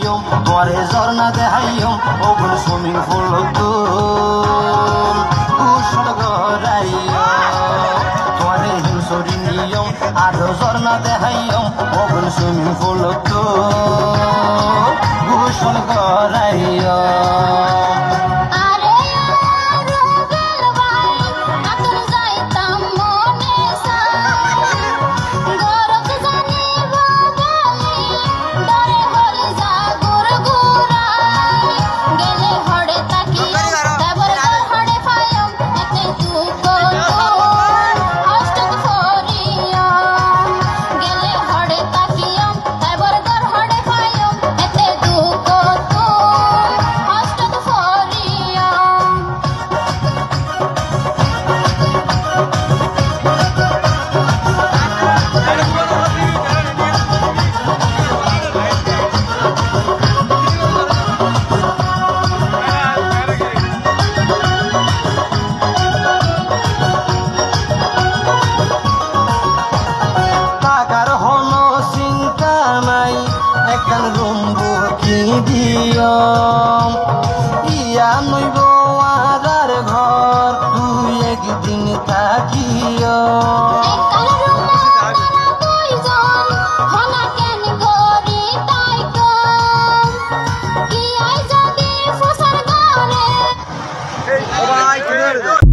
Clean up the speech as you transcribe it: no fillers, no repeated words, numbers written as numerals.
দেহাইম তোমারে ঝর্ণা দেহাইম ওগুন swimming pool গোসল করাইও তোমারে হিমসরি নিয়ম আরো ঝর্ণা দেহাইম ওগুন সুইমিং পুল গোসল করাইও একখান রুম্বু কিনিদিও ইয়া নইব আদার ঘর তুই একদিন থাকিও Bye.